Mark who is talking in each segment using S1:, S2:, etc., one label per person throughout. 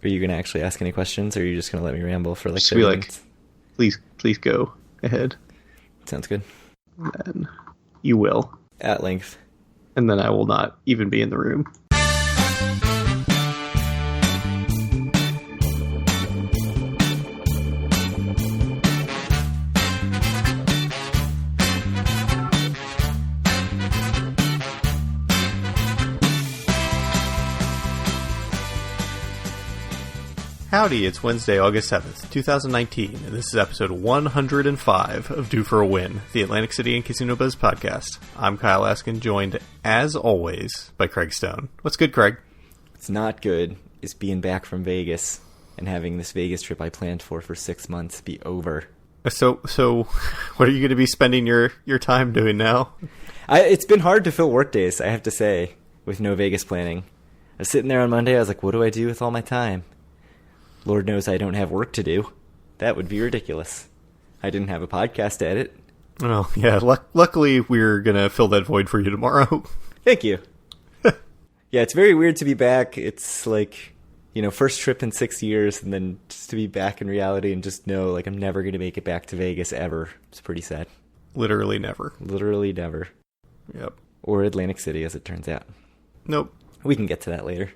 S1: Are you going to actually ask any questions, or are you just going to let me ramble for like
S2: Just
S1: 30
S2: be
S1: minutes?
S2: please go ahead.
S1: Sounds good.
S2: And then you will.
S1: At length.
S2: And then I will not even be in the room. Howdy, it's Wednesday, August 7th, 2019, and this is episode 105 of Due for a Win, the Atlantic City and Casino Buzz podcast. I'm Kyle Askin, joined, as always, by Craig Stone. What's good, Craig?
S1: What's not good is being back from Vegas and having this Vegas trip I planned for 6 months be over.
S2: So, what are you going to be spending your time doing now?
S1: It's been hard to fill work days, I have to say, with no Vegas planning. I was sitting there on Monday, I was like, what do I do with all my time? Lord knows I don't have work to do. That would be ridiculous. I didn't have a podcast to edit.
S2: Oh, yeah. Luckily, we're going to fill that void for you tomorrow.
S1: Thank you. Yeah, it's very weird to be back. It's like, first trip in 6 years, and then just to be back in reality and just know, like, I'm never going to make it back to Vegas ever. It's pretty sad.
S2: Literally never.
S1: Literally never.
S2: Yep.
S1: Or Atlantic City, as it turns out.
S2: Nope.
S1: We can get to that later.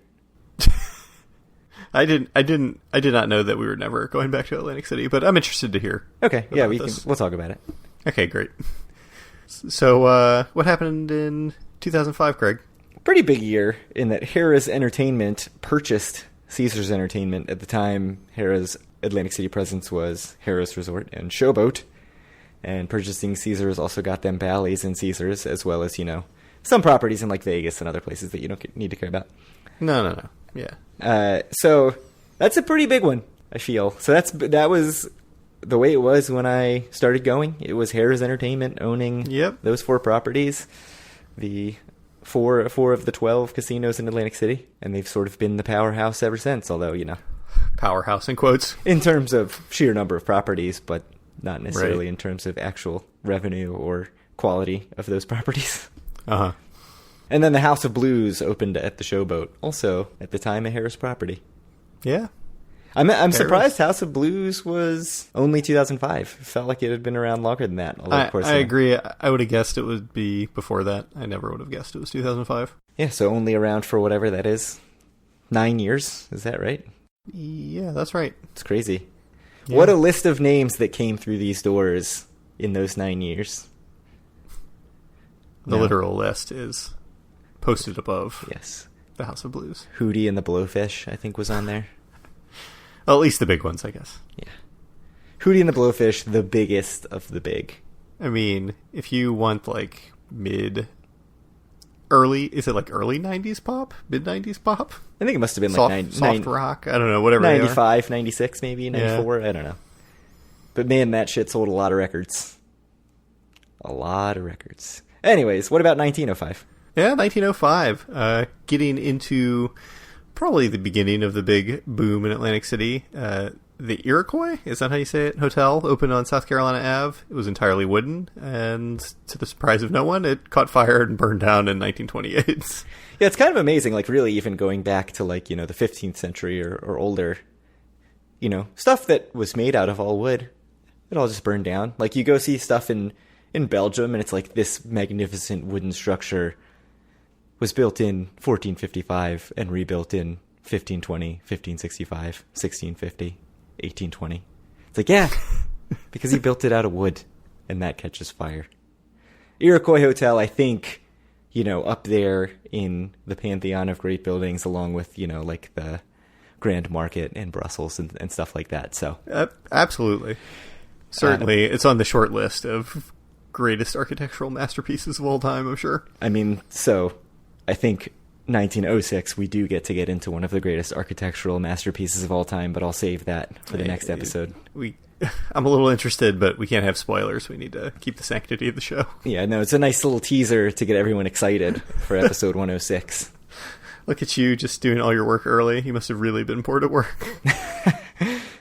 S2: I did not know that we were never going back to Atlantic City, but I'm interested to hear.
S1: Okay, yeah, we'll talk about it.
S2: Okay, great. So, what happened in 2005, Craig?
S1: Pretty big year in that Harrah's Entertainment purchased Caesars Entertainment. At the time, Harrah's Atlantic City presence was Harrah's Resort and Showboat, and purchasing Caesars also got them Bally's and Caesars, as well as, some properties in like Vegas and other places that you don't need to care about.
S2: No. Yeah.
S1: So that's a pretty big one, I feel. So that was the way it was when I started going. It was Harrah's Entertainment owning those 4 properties, the four of the 12 casinos in Atlantic City, and they've sort of been the powerhouse ever since, although,
S2: Powerhouse in quotes.
S1: In terms of sheer number of properties, but not necessarily
S2: right.
S1: in terms of actual revenue or quality of those properties.
S2: Uh-huh.
S1: And then the House of Blues opened at the Showboat, also at the time a Harrah's property.
S2: Yeah.
S1: I'm surprised House of Blues was only 2005. It felt like it had been around longer than that. Although, of course,
S2: I agree. I would have guessed it would be before that. I never would have guessed it was 2005.
S1: Yeah, so only around for whatever that is. 9 years, is that right?
S2: Yeah, that's right.
S1: It's crazy.
S2: Yeah.
S1: What a list of names that came through these doors in those 9 years.
S2: The literal list is posted above.
S1: Yes.
S2: The House of Blues.
S1: Hootie and the Blowfish, I think, was on there.
S2: Well, at least the big ones, I guess.
S1: Yeah. Hootie and the Blowfish, the biggest of the big.
S2: I mean, if you want like early 90s pop? Mid 90s pop?
S1: I think it must have been
S2: soft rock. I don't know, whatever.
S1: 95, 96 maybe, 94,
S2: yeah.
S1: I don't know. But man, that shit sold a lot of records. A lot of records. Anyways, what about 1905?
S2: Yeah, 1905. Getting into probably the beginning of the big boom in Atlantic City. The Iroquois, is that how you say it? Hotel opened on South Carolina Ave. It was entirely wooden, and to the surprise of no one, it caught fire and burned down in 1928.
S1: Yeah, it's kind of amazing, like really even going back to like, the 15th century or older, stuff that was made out of all wood, it all just burned down. Like you go see stuff in Belgium, and it's like this magnificent wooden structure was built in 1455 and rebuilt in 1520, 1565, 1650, 1820. It's like, yeah, because he built it out of wood, and that catches fire. Iroquois Hotel, I think, up there in the pantheon of great buildings, along with, like the Grand Market in Brussels and stuff like that. So
S2: absolutely. Certainly, it's on the short list of greatest architectural masterpieces of all time, I'm sure. I mean,
S1: so I think 1906, we do get into one of the greatest architectural masterpieces of all time, but I'll save that for the next episode.
S2: I'm a little interested, but we can't have spoilers. We need to keep the sanctity of the show.
S1: Yeah, no, it's a nice little teaser to get everyone excited for episode 106.
S2: Look at you just doing all your work early. You must have really been bored at work.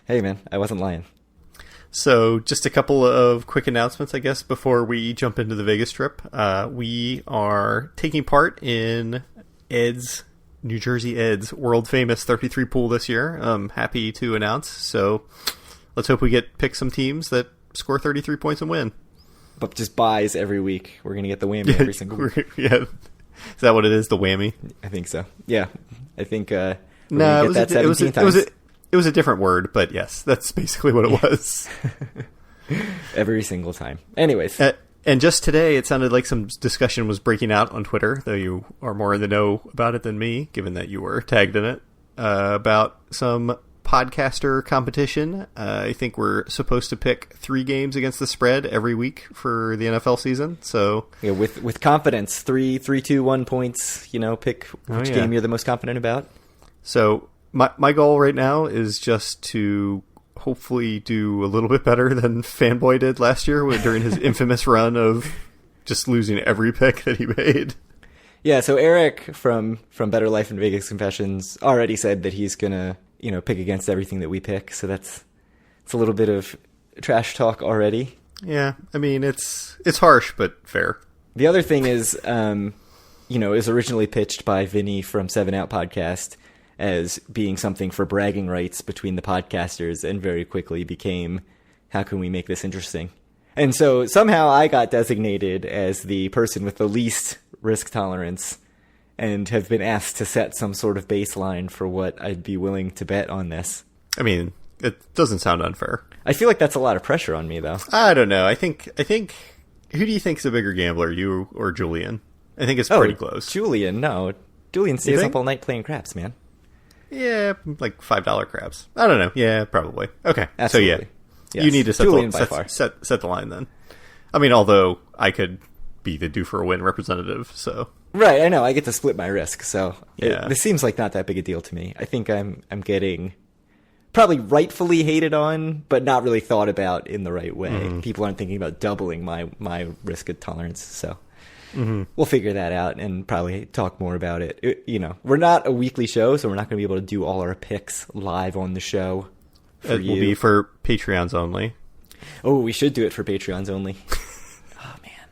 S1: Hey, man, I wasn't lying.
S2: So just a couple of quick announcements, I guess, before we jump into the Vegas trip. We are taking part in Ed's New Jersey Ed's world famous 33 pool this year. I'm happy to announce. So let's hope we pick some teams that score 33 points and win.
S1: But just buys every week. We're going to get the whammy every single week.
S2: Yeah. Is that what it is, the whammy?
S1: I think so. Yeah. I think
S2: no, it was a different word, but yes, that's basically what it was.
S1: Every single time. Anyways.
S2: And just today, it sounded like some discussion was breaking out on Twitter, though you are more in the know about it than me, given that you were tagged in it, about some podcaster competition. I think we're supposed to pick 3 games against the spread every week for the NFL season. So
S1: yeah, with confidence, 3, 2, 1 points. Pick which game you're the most confident about.
S2: So my goal right now is just to hopefully do a little bit better than Fanboy did last year during his infamous run of just losing every pick that he made.
S1: Yeah. So Eric from Better Life in Vegas Confessions already said that he's gonna pick against everything that we pick. So it's a little bit of trash talk already.
S2: Yeah, I mean it's harsh but fair.
S1: The other thing is, is originally pitched by Vinny from 7 Out Podcast as being something for bragging rights between the podcasters, and very quickly became, how can we make this interesting? And so somehow I got designated as the person with the least risk tolerance, and have been asked to set some sort of baseline for what I'd be willing to bet on this.
S2: I mean, it doesn't sound unfair.
S1: I feel like that's a lot of pressure on me, though.
S2: I don't know. I think. Who do you think is a bigger gambler, you or Julian? I think it's pretty close.
S1: Julian, no. Julian stays up all night playing craps, man.
S2: Yeah, like $5 craps. I don't know. Yeah, probably. Okay.
S1: Absolutely.
S2: So yes. You need to set the line then. I mean, although I could be the due for a win representative, so.
S1: Right, I know. I get to split my risk, so
S2: yeah.
S1: This seems like not that big a deal to me. I think I'm getting probably rightfully hated on, but not really thought about in the right way. Mm-hmm. People aren't thinking about doubling my risk tolerance, so. Mm-hmm. We'll figure that out and probably talk more about it. We're not a weekly show, so we're not going to be able to do all our picks live on the show.
S2: It will be for Patreons only.
S1: Oh, we should do it for Patreons only. Oh, man.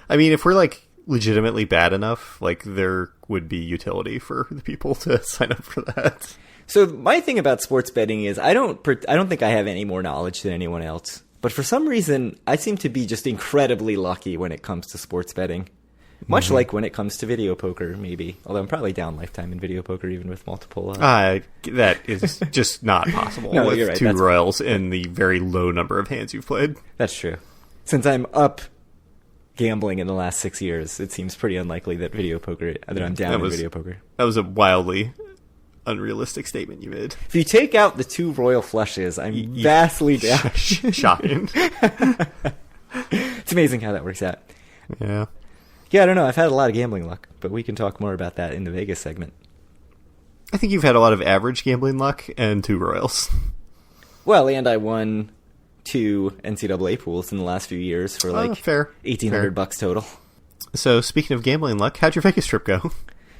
S2: I mean, if we're legitimately bad enough, there would be utility for the people to sign up for that.
S1: So my thing about sports betting is I don't think I have any more knowledge than anyone else. But for some reason, I seem to be just incredibly lucky when it comes to sports betting. Much like when it comes to video poker, maybe. Although I'm probably down lifetime in video poker, even with multiple.
S2: That is just not possible.
S1: No,
S2: with
S1: you're right.
S2: 2 royals in the very low number of hands you've played.
S1: That's true. Since I'm up gambling in the last 6 years, it seems pretty unlikely that I'm down in video poker.
S2: That was a wildly unrealistic statement you made.
S1: If you take out the 2 royal flushes, I'm vastly down.
S2: Shocking.
S1: It's amazing how that works out.
S2: Yeah.
S1: Yeah, I don't know. I've had a lot of gambling luck, but we can talk more about that in the Vegas segment.
S2: I think you've had a lot of average gambling luck and 2 royals.
S1: Well, and I won 2 NCAA pools in the last few years for $1,800 total.
S2: So speaking of gambling luck, how'd your Vegas trip go?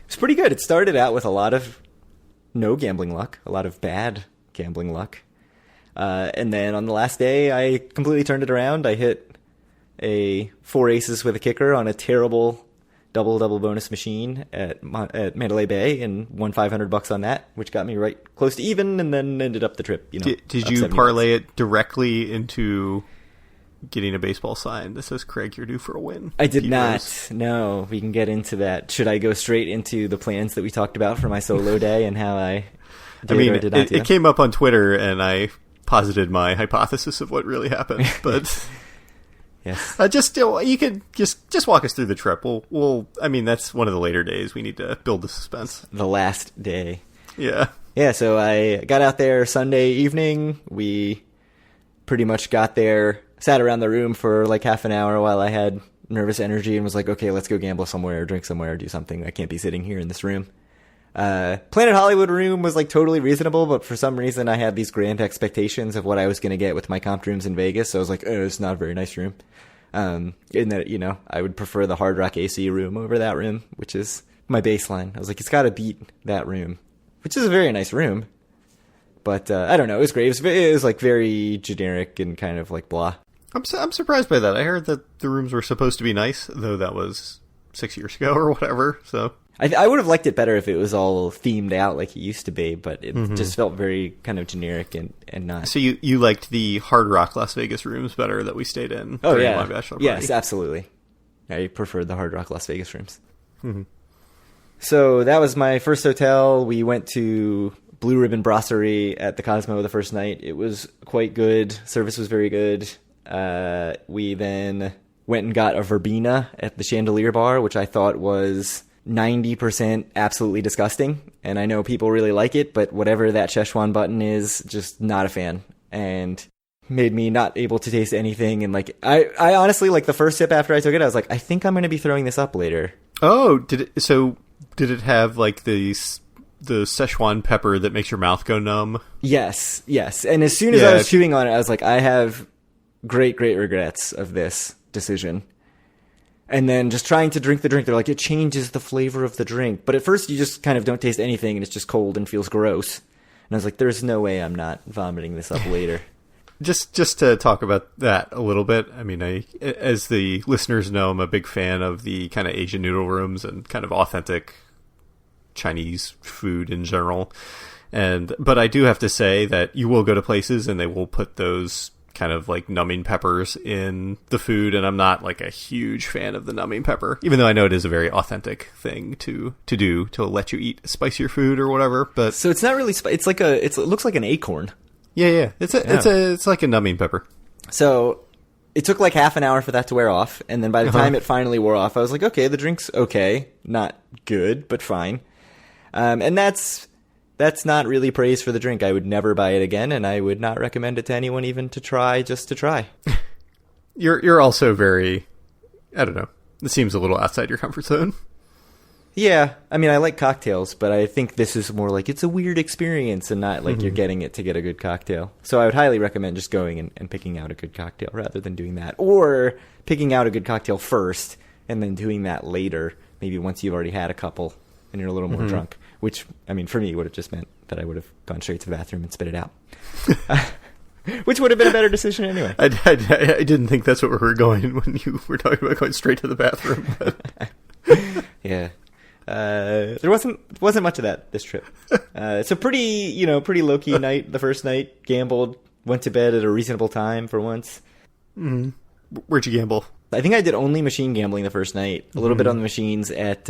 S1: It's pretty good. It started out with a lot of no gambling luck, a lot of bad gambling luck. And then on the last day, I completely turned it around. I hit a 4 aces with a kicker on a terrible double bonus machine at Mandalay Bay and won $500 on that, which got me right close to even, and then ended up the trip.
S2: Did you parlay it directly into getting a baseball sign that says "Craig, you're due for a win"?
S1: I did not. No, we can get into that. Should I go straight into the plans that we talked about for my solo day and how I did or did not do?
S2: It came up on Twitter, and I posited my hypothesis of what really happened, but.
S1: Yes.
S2: You could just walk us through the trip. I mean, that's one of the later days. We need to build the suspense.
S1: The last day.
S2: Yeah.
S1: Yeah, so I got out there Sunday evening. We pretty much got there, sat around the room for half an hour while I had nervous energy and was like, okay, let's go gamble somewhere, or drink somewhere, or do something. I can't be sitting here in this room. Planet Hollywood room was totally reasonable, but for some reason I had these grand expectations of what I was going to get with my comp rooms in Vegas. So I was like, oh, it's not a very nice room. In that, I would prefer the Hard Rock AC room over that room, which is my baseline. I was like, it's got to beat that room, which is a very nice room. But I don't know, it was great. It was very generic and kind of blah.
S2: I'm surprised by that. I heard that the rooms were supposed to be nice, though that was 6 years ago or whatever. So
S1: I would have liked it better if it was all themed out like it used to be, but it just felt very kind of generic and not.
S2: So you liked the Hard Rock Las Vegas rooms better that we stayed in
S1: Oh,
S2: during
S1: yeah.
S2: my bachelor party?
S1: Yes, absolutely. I preferred the Hard Rock Las Vegas rooms. So that was my first hotel. We went to Blue Ribbon Brasserie at the Cosmo the first night. It was quite good. Service was very good. We then went and got a verbena at the Chandelier Bar, which I thought was 90% absolutely disgusting. And I know people really like it, but whatever that Szechuan button is, just not a fan. And made me not able to taste anything. And like, I honestly, like the first sip after I took it, I was like, I think I'm going to be throwing this up later.
S2: Oh, did it have like the Szechuan pepper that makes your mouth go numb?
S1: Yes. And as soon as I was chewing on it, I was like, I have great regrets of this decision. And then just trying to drink the drink, they're like, it changes the flavor of the drink. But at first you just kind of don't taste anything and it's just cold and feels gross. And I was like, there's no way I'm not vomiting this up later.
S2: Just to talk about that a little bit, I mean, as the listeners know, I'm a big fan of the kind of Asian noodle rooms and kind of authentic Chinese food in general. But I do have to say that you will go to places and they will put those kind of like numbing peppers in the food, and I'm not like a huge fan of the numbing pepper, even though I know it is a very authentic thing to do to let you eat spicier food or whatever. But
S1: so it's not really it looks like an acorn.
S2: Yeah. It's like a numbing pepper.
S1: So it took like half an hour for that to wear off, and then by the time it finally wore off, I was like, okay, the drink's okay, not good, but fine. And that's not really praise for the drink. I would never buy it again, and I would not recommend it to anyone even to try, just to try.
S2: You're also very, I don't know, it seems a little outside your comfort zone.
S1: Yeah, I mean, I like cocktails, but I think this is more like it's a weird experience and not like you're getting it to get a good cocktail. So I would highly recommend just going and picking out a good cocktail rather than doing that. Or picking out a good cocktail first and then doing that later, maybe once you've already had a couple and you're a little more drunk. Which, I mean, for me, would have just meant that I would have gone straight to the bathroom and spit it out. Which would have been a better decision anyway.
S2: I didn't think that's what we were going when you were talking about going straight to the bathroom.
S1: Yeah. There wasn't much of that this trip. It's a pretty low-key night. The first night, gambled, went to bed at a reasonable time for once.
S2: Where'd you gamble?
S1: I think I did only machine gambling the first night. A little bit on the machines at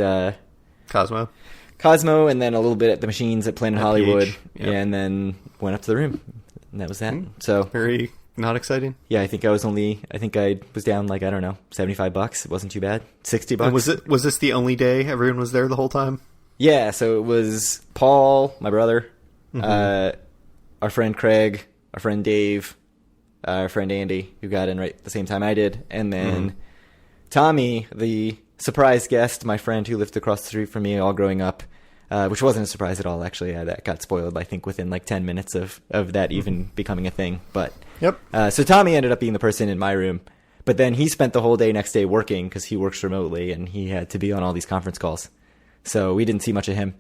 S1: Cosmo, and then a little bit at the machines at Planet Hollywood.
S2: Yep.
S1: Yeah, and then went up to the room. And that was that. So
S2: very not exciting.
S1: Yeah, I think I was down like, I don't know, $75. It wasn't too bad. $60.
S2: And was this the only day everyone was there the whole time?
S1: Yeah, so it was Paul, my brother, our friend Craig, our friend Dave, our friend Andy, who got in right at the same time I did, and then Tommy, the surprise guest, my friend who lived across the street from me all growing up, which wasn't a surprise at all, actually. That got spoiled, I think, within like 10 minutes of that even becoming a thing. But
S2: yep.
S1: So Tommy ended up being the person in my room, but then he spent the whole day next day working because he works remotely and he had to be on all these conference calls. So we didn't see much of him.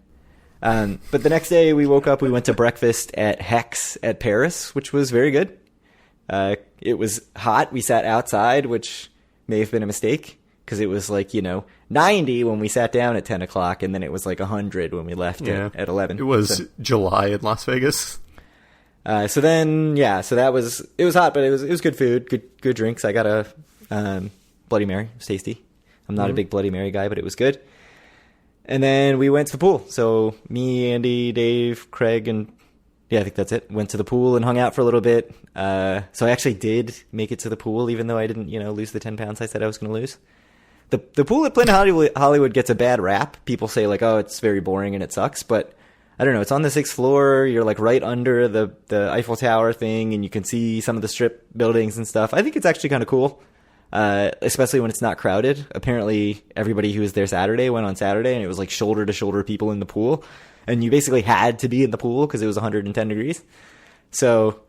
S1: But the next day we woke up, we went to breakfast at Hex at Paris, which was very good. It was hot. We sat outside, which may have been a mistake because it was like, 90 when we sat down at 10 o'clock, and then it was like 100 when we left at 11.
S2: It was July in Las Vegas.
S1: So it was hot, but it was good food, good drinks. I got a Bloody Mary. It was tasty. I'm not a big Bloody Mary guy, but it was good. And then we went to the pool. So me, Andy, Dave, Craig, and I think that's it. Went to the pool and hung out for a little bit. So I actually did make it to the pool, even though I didn't, lose the 10 pounds I said I was going to lose. The pool at Planet Hollywood gets a bad rap. People say like, oh, it's very boring and it sucks, but I don't know. It's on the 6th floor. You're like right under the Eiffel Tower thing, and you can see some of the strip buildings and stuff. I think it's actually kind of cool, especially when it's not crowded. Apparently, everybody who was there Saturday went on Saturday, and it was like shoulder to shoulder people in the pool, and you basically had to be in the pool because it was 110 degrees. So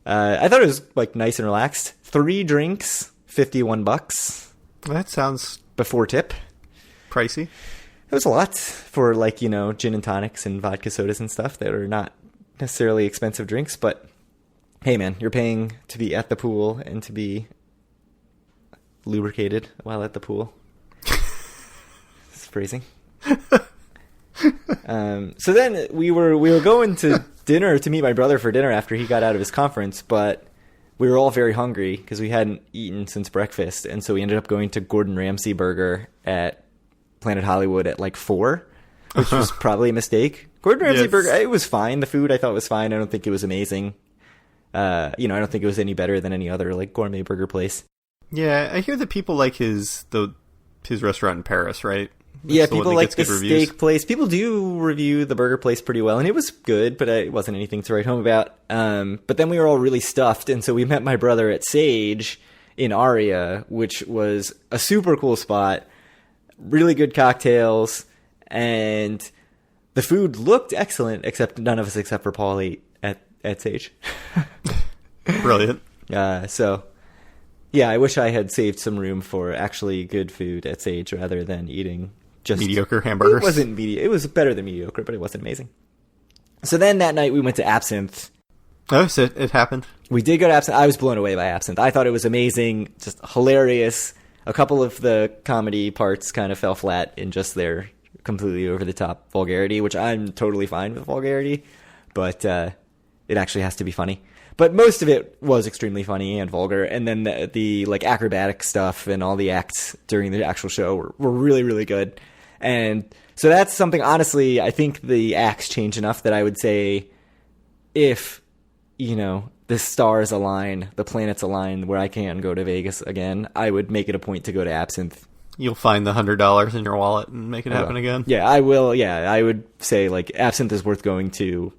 S1: I thought it was like nice and relaxed. 3 drinks, $51.
S2: That sounds
S1: before tip.
S2: Pricey.
S1: It was a lot for like, gin and tonics and vodka sodas and stuff that are not necessarily expensive drinks. But hey, man, you're paying to be at the pool and to be lubricated while at the pool. It's phrasing. So then we were going to dinner to meet my brother for dinner after he got out of his conference, but we were all very hungry because we hadn't eaten since breakfast, and so we ended up going to Gordon Ramsay Burger at Planet Hollywood at like 4, which was probably a mistake. Gordon Ramsay Burger, it was fine. The food I thought was fine. I don't think it was amazing. I don't think it was any better than any other like gourmet burger place.
S2: Yeah, I hear that people like his restaurant in Paris, right?
S1: Yeah, people like the steak place. People do review the burger place pretty well, and it was good, but it wasn't anything to write home about. But then we were all really stuffed, and so we met my brother at Sage in Aria, which was a super cool spot, really good cocktails, and the food looked excellent, except none of us except for Paul ate at Sage.
S2: Brilliant.
S1: So, yeah, I wish I had saved some room for actually good food at Sage rather than eating just
S2: mediocre hamburgers.
S1: It wasn't mediocre. It was better than mediocre, but it wasn't amazing. So then that night we went to Absinthe.
S2: Oh, so it happened?
S1: We did go to Absinthe. I was blown away by Absinthe. I thought it was amazing, just hilarious. A couple of the comedy parts kind of fell flat in just their completely over-the-top vulgarity, which I'm totally fine with vulgarity, but it actually has to be funny. But most of it was extremely funny and vulgar, and then the like acrobatic stuff and all the acts during the actual show were really, really good. And so that's something, honestly, I think the acts change enough that I would say if, the stars align, the planets align where I can go to Vegas again, I would make it a point to go to Absinthe.
S2: You'll find the $100 in your wallet and make it happen again?
S1: Yeah, I will. Yeah, I would say, like, Absinthe is worth going to,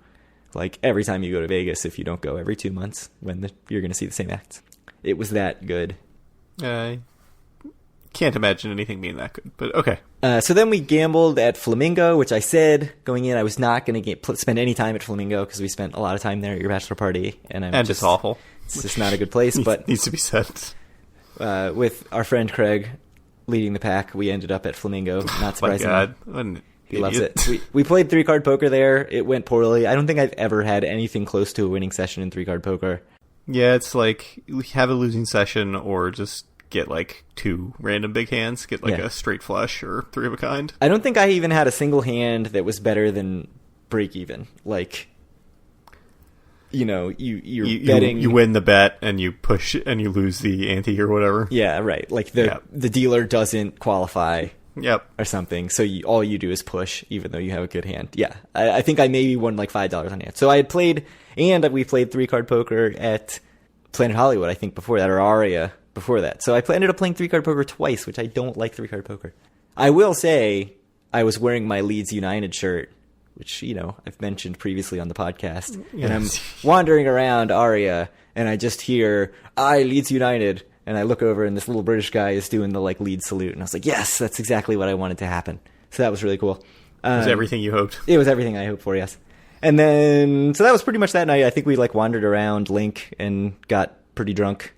S1: like, every time you go to Vegas if you don't go every 2 months when you're going to see the same acts. It was that good.
S2: I can't imagine anything being that good, but okay.
S1: So then we gambled at Flamingo, which I said going in I was not going to spend any time at Flamingo because we spent a lot of time there at your bachelor party. And
S2: it's awful.
S1: It's just not a good place. But
S2: needs to be said.
S1: With our friend Craig leading the pack, we ended up at Flamingo, not surprisingly.
S2: My God. What an
S1: he loves it. We played 3-card poker there. It went poorly. I don't think I've ever had anything close to a winning session in 3-card poker.
S2: Yeah, it's like we have a losing session or just get like 2 random big hands, get like a straight flush or 3 of a kind.
S1: I don't think I even had a single hand that was better than break even. Like, you're betting.
S2: You win the bet and you push and you lose the ante or whatever.
S1: Yeah, right. Like the dealer doesn't qualify.
S2: Yep.
S1: Or something. So all you do is push, even though you have a good hand. Yeah. I think I maybe won like $5 on hand. So I had played, and we played 3-card poker at Planet Hollywood, I think, before that, or Aria before that. So I ended up playing 3-card poker twice, which I don't like 3-card poker. I will say I was wearing my Leeds United shirt, which, I've mentioned previously on the podcast. Yes. And I'm wandering around Aria, and I just hear, Leeds United. And I look over, and this little British guy is doing the Leeds salute, and I was like, "Yes, that's exactly what I wanted to happen." So that was really cool.
S2: It was everything you hoped.
S1: It was everything I hoped for, yes. And then, so that was pretty much that night. I think we wandered around Link and got pretty drunk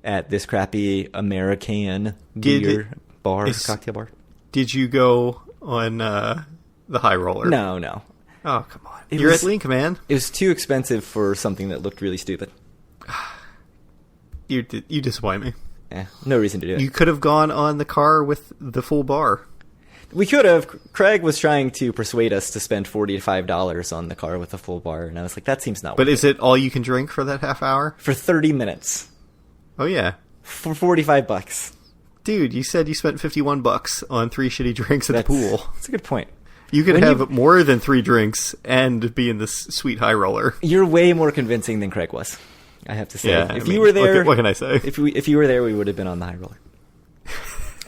S1: at this crappy American cocktail bar.
S2: Did you go on the high roller?
S1: No.
S2: Oh, come on! You're at Link, man.
S1: It was too expensive for something that looked really stupid.
S2: You disappoint me.
S1: No reason to do it.
S2: You could have gone on the car with the full bar.
S1: We could have. Craig was trying to persuade us to spend $45 on the car with the full bar, and I was like, that seems not worth it.
S2: But is it all you can drink for that half hour?
S1: For 30 minutes.
S2: Oh, yeah.
S1: For $45.
S2: Dude, you said you spent $51 on 3 shitty drinks at the pool.
S1: That's a good point.
S2: You could have more than 3 drinks and be in this sweet high roller.
S1: You're way more convincing than Craig was, I have to say.
S2: Yeah,
S1: you were there,
S2: what can I say?
S1: If you were there, we would have been on the high roller.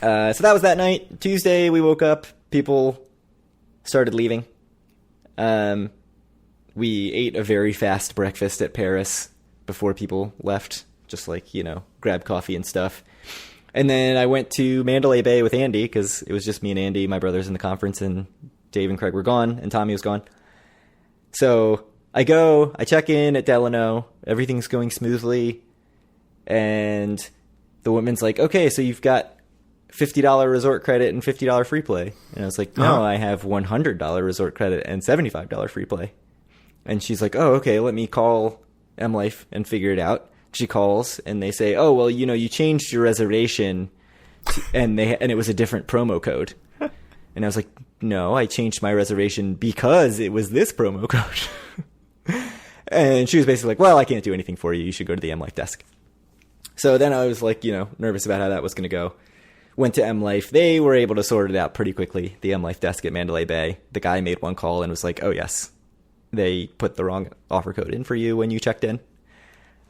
S1: So that was that night. Tuesday, we woke up. People started leaving. We ate a very fast breakfast at Paris before people left. Just grab coffee and stuff. And then I went to Mandalay Bay with Andy because it was just me and Andy. My brother's in the conference, and Dave and Craig were gone, and Tommy was gone. So I check in at Delano. Everything's going smoothly. And the woman's like, okay, so you've got $50 resort credit and $50 free play. And I was like, no, I have $100 resort credit and $75 free play. And she's like, oh, okay, let me call MLife and figure it out. She calls and they say, oh, well, you changed your reservation and it was a different promo code. And I was like, no, I changed my reservation because it was this promo code. And she was basically like, well, I can't do anything for you. You should go to the M Life desk. So then I was like, nervous about how that was going to go. Went to M Life. They were able to sort it out pretty quickly. The M Life desk at Mandalay Bay. The guy made one call and was like, oh, yes, they put the wrong offer code in for you when you checked in.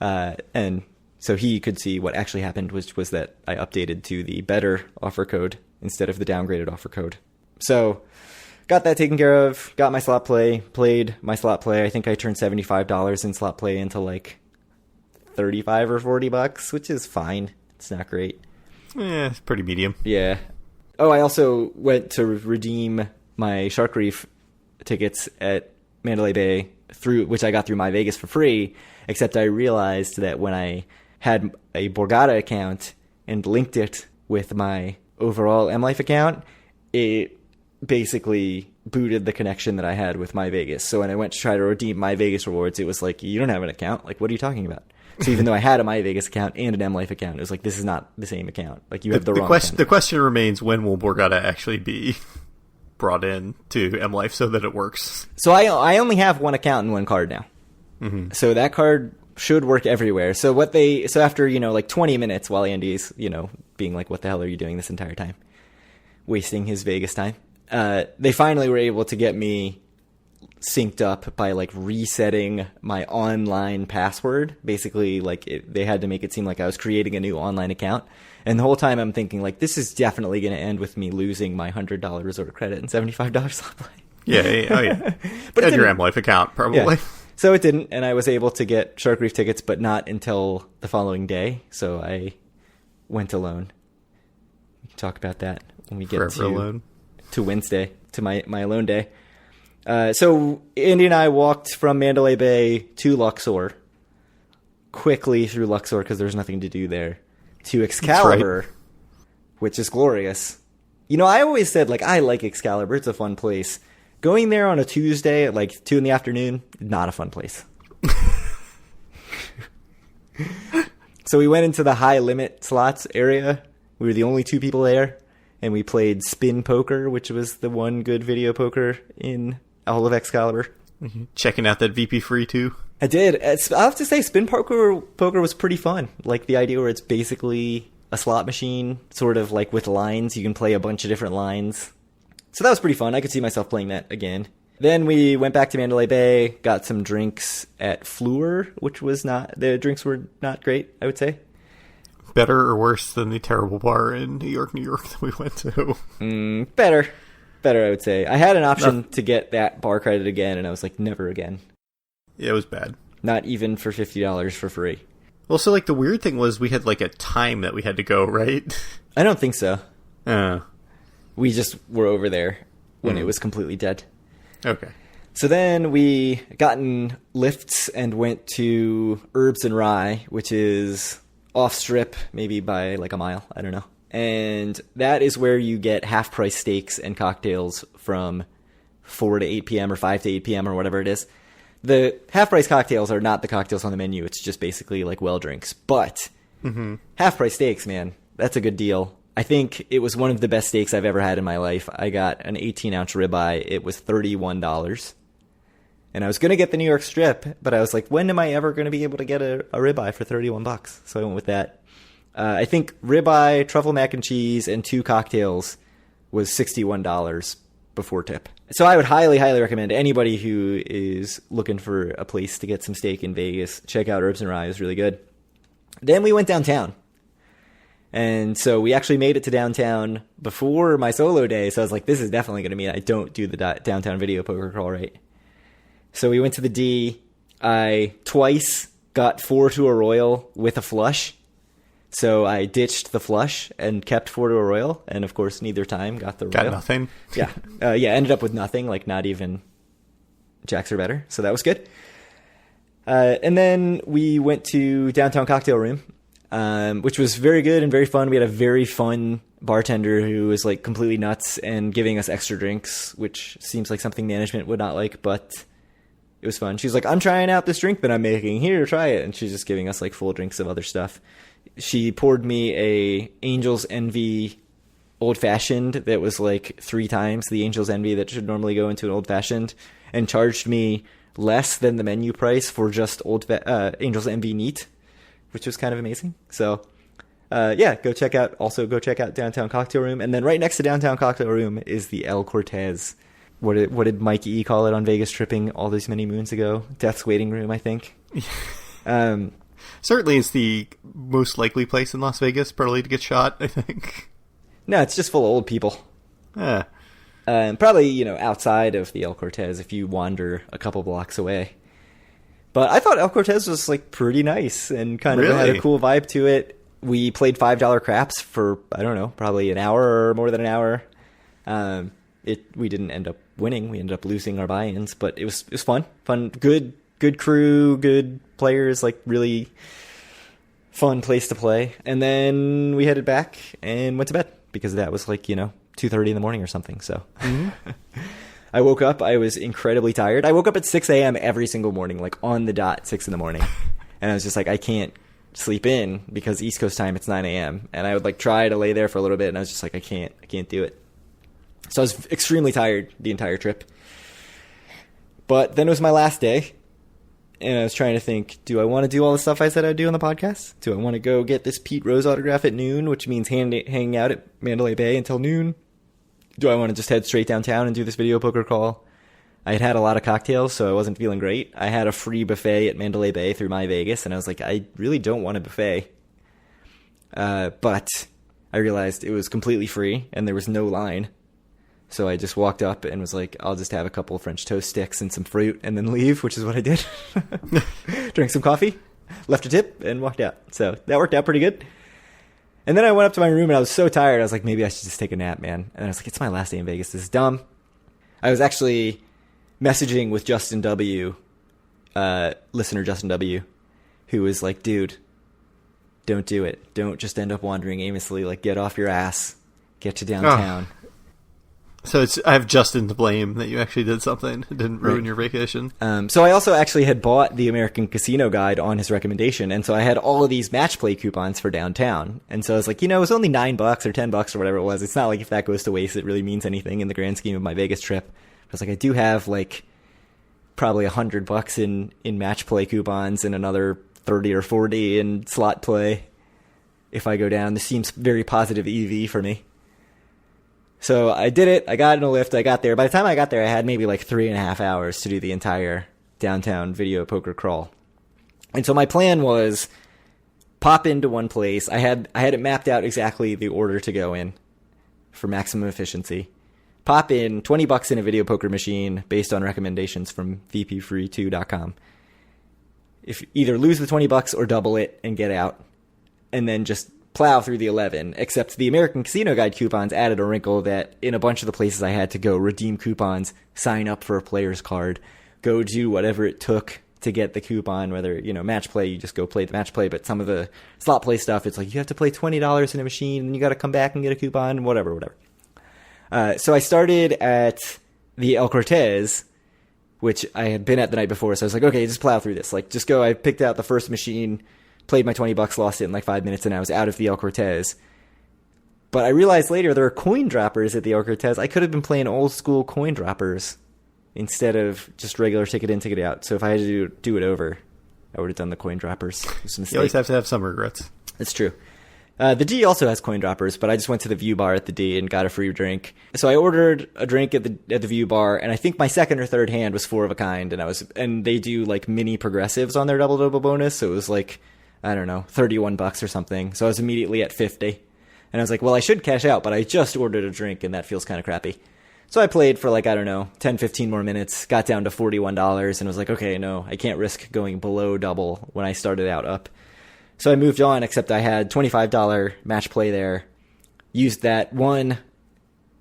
S1: And so he could see what actually happened, which was that I updated to the better offer code instead of the downgraded offer code. So got that taken care of, got my slot play, played my slot play. I think I turned $75 in slot play into like $35 or $40, which is fine. It's not great.
S2: Yeah, it's pretty medium.
S1: Yeah. Oh, I also went to redeem my Shark Reef tickets at Mandalay Bay, which I got through My Vegas for free, except I realized that when I had a Borgata account and linked it with my overall M Life account, it basically booted the connection that I had with My Vegas. So when I went to try to redeem My Vegas rewards, it was like, you don't have an account. Like, what are you talking about? So even though I had a My Vegas account and an M Life account, it was like, this is not the same account. Like, you have the wrong account.
S2: The question remains, when will Borgata actually be brought in to M Life so that it works?
S1: So I only have one account and one card now.
S2: Mm-hmm.
S1: So that card should work everywhere. So after, like 20 minutes while Andy's, being like, what the hell are you doing this entire time? Wasting his Vegas time. They finally were able to get me synced up by like resetting my online password. Basically, like they had to make it seem like I was creating a new online account. And the whole time I'm thinking like, this is definitely going to end with me losing my $100 resort credit and $75 slot play.
S2: Yeah. Oh yeah. But and your M Life account probably.
S1: Yeah. So it didn't, and I was able to get Shark Reef tickets, but not until the following day. So I went alone. We can talk about that when we get to Wednesday, to my alone day. So Andy and I walked from Mandalay Bay to Luxor, quickly through Luxor because there's nothing to do there, to Excalibur, right, which is glorious. I always said, like, I like Excalibur. It's a fun place. Going there on a Tuesday at like 2 p.m, not a fun place. So we went into the high limit slots area. We were the only 2 people there. And we played Spin Poker, which was the one good video poker in all of Excalibur.
S2: Mm-hmm. Checking out that VP free too.
S1: I did. I'll have to say, Spin Poker was pretty fun. Like the idea where it's basically a slot machine, sort of like with lines. You can play a bunch of different lines. So that was pretty fun. I could see myself playing that again. Then we went back to Mandalay Bay, got some drinks at Fleur, which was the drinks were not great, I would say.
S2: Better or worse than the terrible bar in New York that we went to?
S1: Better, I would say. I had an option to get that bar credit again, and I was like, never again.
S2: Yeah, it was bad.
S1: Not even for $50 for free.
S2: Well, so like the weird thing was we had like a time that we had to go, right?
S1: I don't think so. We just were over there when it was completely dead.
S2: Okay.
S1: So then we got in lifts and went to Herbs and Rye, which is off strip, maybe by like a mile. I don't know. And that is where you get half price steaks and cocktails from 4 to 8 p.m. or 5 to 8 p.m. or whatever it is. The half price cocktails are not the cocktails on the menu. It's just basically like well drinks. But half price steaks, man, that's a good deal. I think it was one of the best steaks I've ever had in my life. I got an 18-ounce ribeye. It was $31. And I was going to get the New York strip, but I was like, when am I ever going to be able to get a ribeye for $31? So I went with that. I think ribeye, truffle mac and cheese, and 2 cocktails was $61 before tip. So I would highly, highly recommend anybody who is looking for a place to get some steak in Vegas, check out Herbs and Rye. It was really good. Then we went downtown. And so we actually made it to downtown before my solo day. So I was like, this is definitely going to mean I don't do the downtown video poker crawl right. So we went to the D. I twice got 4 to a royal with a flush. So I ditched the flush and kept 4 to a royal. And of course, neither time got the royal.
S2: Got nothing.
S1: Yeah. Ended up with nothing, like not even jacks or better. So that was good. And then we went to Downtown Cocktail Room. Which was very good and very fun. We had a very fun bartender who was like completely nuts and giving us extra drinks, which seems like something management would not like, but it was fun. She's like, I'm trying out this drink that I'm making. Here, try it. And she's just giving us like full drinks of other stuff. She poured me a Angel's Envy old fashioned that was like 3 times the Angel's Envy that should normally go into an old fashioned, and charged me less than the menu price for just Angel's Envy neat, which was kind of amazing. So go check out Downtown Cocktail Room. And then right next to Downtown Cocktail Room is the El Cortez. What did Mike E call it on Vegas Tripping all these many moons ago? Death's Waiting Room, I think.
S2: Certainly it's the most likely place in Las Vegas probably to get shot, I think.
S1: No, it's just full of old people.
S2: Yeah.
S1: Probably, outside of the El Cortez if you wander a couple blocks away. But I thought El Cortez was like pretty nice and kind of had a cool vibe to it. We played $5 craps for, I don't know, probably an hour or more than an hour. We didn't end up winning. We ended up losing our buy-ins, but it was fun. Good crew, good players, like really fun place to play. And then we headed back and went to bed because that was like, 2:30 in the morning or something. So I woke up. I was incredibly tired. I woke up at 6 a.m. every single morning, like on the dot, 6 in the morning. And I was just like, I can't sleep in because East Coast time, it's 9 a.m. And I would like try to lay there for a little bit. And I was just like, I can't do it. So I was extremely tired the entire trip. But then it was my last day. And I was trying to think, do I want to do all the stuff I said I'd do on the podcast? Do I want to go get this Pete Rose autograph at noon, which means hanging out at Mandalay Bay until noon? Do I want to just head straight downtown and do this video poker call? I had a lot of cocktails, so I wasn't feeling great. I had a free buffet at Mandalay Bay through My Vegas, and I was like, I really don't want a buffet. But I realized it was completely free, and there was no line. So I just walked up and was like, I'll just have a couple of French toast sticks and some fruit and then leave, which is what I did. Drank some coffee, left a tip, and walked out. So that worked out pretty good. And then I went up to my room and I was so tired. I was like, maybe I should just take a nap, man. And I was like, it's my last day in Vegas. This is dumb. I was actually messaging with Justin W., listener Justin W., who was like, dude, don't do it. Don't just end up wandering aimlessly. Like, get off your ass. Get to downtown.
S2: Oh. So I have Justin to blame that you actually did something. It didn't ruin your vacation.
S1: So I also actually had bought the American Casino Guide on his recommendation, and so I had all of these match play coupons for downtown. And so I was like, it was only $9 or $10 or whatever it was. It's not like if that goes to waste, it really means anything in the grand scheme of my Vegas trip. I was like, I do have like probably $100 in match play coupons and another 30 or 40 in slot play if I go down. This seems very positive EV for me. So I did it. I got in a lift. I got there. By the time I got there, I had maybe like 3.5 hours to do the entire downtown video poker crawl. And so my plan was pop into one place. I had it mapped out exactly the order to go in for maximum efficiency. Pop in, $20 in a video poker machine based on recommendations from vpfree2.com. If either lose the $20 or double it and get out, and then just plow through the 11, except the American Casino Guide coupons added a wrinkle that in a bunch of the places I had to go redeem coupons, sign up for a player's card, go do whatever it took to get the coupon, whether, match play, you just go play the match play, but some of the slot play stuff, it's like you have to play $20 in a machine and you got to come back and get a coupon, whatever. So I started at the El Cortez, which I had been at the night before, so I was like, okay, just plow through this. Like, just go. I picked out the first machine, played my $20, lost it in like 5 minutes, and I was out of the El Cortez. But I realized later there are coin droppers at the El Cortez. I could have been playing old school coin droppers instead of just regular ticket in, ticket out. So if I had to do it over, I would have done the coin droppers. It was a mistake.
S2: You always have to have some regrets.
S1: That's true. The D also has coin droppers, but I just went to the View Bar at the D and got a free drink. So I ordered a drink at the View Bar, and I think my second or third hand was 4 of a kind, and they do like mini progressives on their double bonus, so it was like, I don't know, $31 or something. So I was immediately at 50. And I was like, well, I should cash out, but I just ordered a drink and that feels kind of crappy. So I played for 10, 15 more minutes, got down to $41 and was like, okay, no, I can't risk going below double when I started out up. So I moved on, except I had $25 match play there, used that one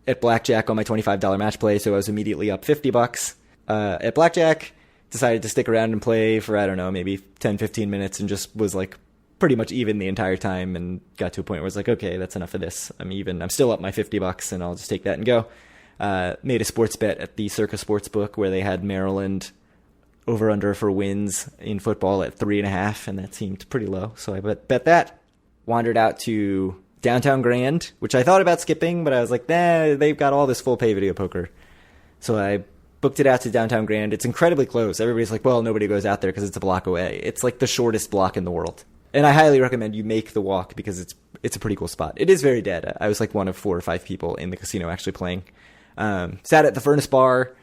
S1: at blackjack on my $25 match play. So I was immediately up $50 at blackjack. Decided to stick around and play for, I don't know, maybe 10, 15 minutes and just was like pretty much even the entire time and got to a point where I was like, okay, that's enough of this. I'm even. I'm still up my $50 and I'll just take that and go. Made a sports bet at the Circa Sportsbook where they had Maryland over under for wins in football at 3.5, and that seemed pretty low. So I bet that. Wandered out to Downtown Grand, which I thought about skipping, but I was like, nah, they've got all this full pay video poker. So I booked it out to Downtown Grand. It's incredibly close. Everybody's like, well, nobody goes out there because it's a block away. It's like the shortest block in the world. And I highly recommend you make the walk because it's a pretty cool spot. It is very dead. I was like one of 4 or 5 people in the casino actually playing. Sat at the Furnace Bar,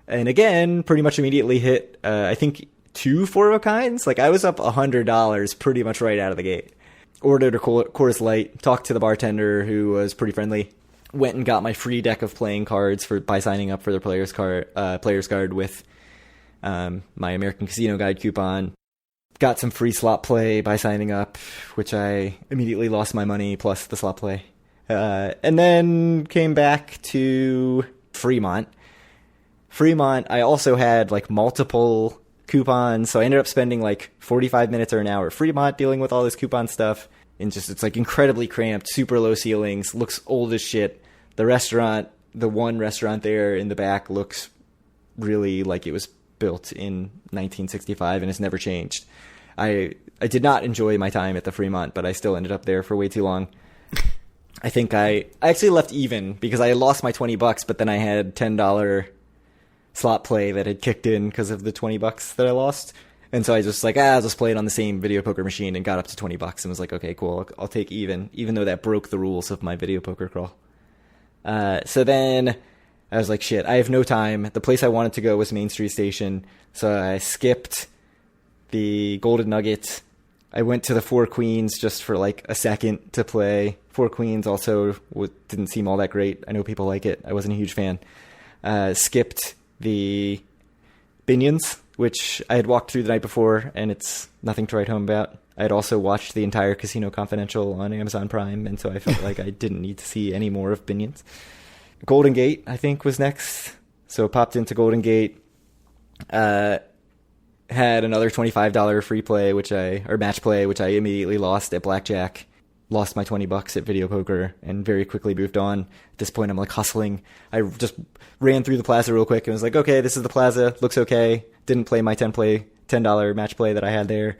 S1: and again, pretty much immediately hit, I think, 2 4-of-a-kinds. Like, I was up $100 pretty much right out of the gate. Ordered a Coors Light, talked to the bartender who was pretty friendly, went and got my free deck of playing cards by signing up for their player's card with my American Casino Guide coupon. Got some free slot play by signing up, which I immediately lost my money plus the slot play. And then came back to Fremont. Fremont, I also had like multiple coupons, so I ended up spending like 45 minutes or an hour at Fremont dealing with all this coupon stuff. And just, it's like incredibly cramped, super low ceilings, looks old as shit. The restaurant, the one restaurant there in the back, looks really like it was built in 1965 and has never changed. I did not enjoy my time at the Fremont, but I still ended up there for way too long. I think I actually left even because I lost my $20, but then I had $10 slot play that had kicked in because of the $20 that I lost. And so I just like, I'll just play it on the same video poker machine, and got up to $20 and was like, okay, cool. I'll take even though that broke the rules of my video poker crawl. So then I was like, shit, I have no time. The place I wanted to go was Main Street Station. So I skipped the Golden Nugget. I went to the Four Queens just for like a second to play. Four Queens also didn't seem all that great. I know people like it. I wasn't a huge fan. Skipped the Binions, which I had walked through the night before, and it's nothing to write home about. I had also watched the entire Casino Confidential on Amazon Prime, and so I felt like I didn't need to see any more of Binions. Golden Gate, I think, was next. So popped into Golden Gate. Had another $25 free play, or match play, which I immediately lost at blackjack. Lost my $20 at video poker and very quickly moved on. At this point, I'm like hustling. I just ran through the plaza real quick and was like, okay, this is the plaza. Looks okay. Didn't play my $10 match play that I had there.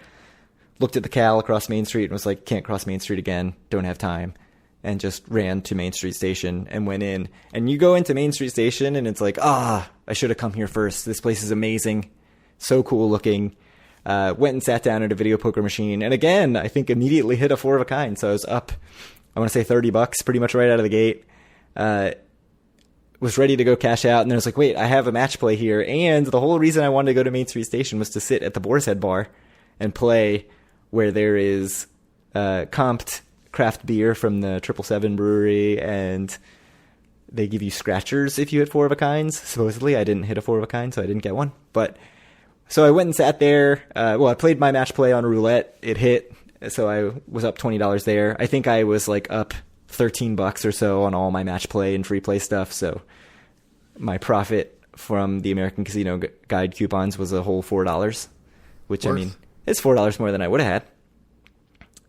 S1: Looked at the Cal across Main Street and was like, can't cross Main Street again. Don't have time. And just ran to Main Street Station and went in. And you go into Main Street Station and it's like, I should have come here first. This place is amazing. So cool looking. Went and sat down at a video poker machine. And again, I think immediately hit a 4-of-a-kind. So I was up, I want to say $30 pretty much right out of the gate. Was ready to go cash out. And then I was like, wait, I have a match play here. And the whole reason I wanted to go to Main Street Station was to sit at the Boar's Head Bar and play where there is comped craft beer from the 777 brewery. And they give you scratchers if you hit 4-of-a-kinds. Supposedly, I didn't hit a 4-of-a-kind, so I didn't get one. But so I went and sat there. I played my match play on roulette. It hit, so I was up $20 there. I think I was like up $13 or so on all my match play and free play stuff. So my profit from the American Casino Guide coupons was a whole $4, which I mean, it's $4 more than I would have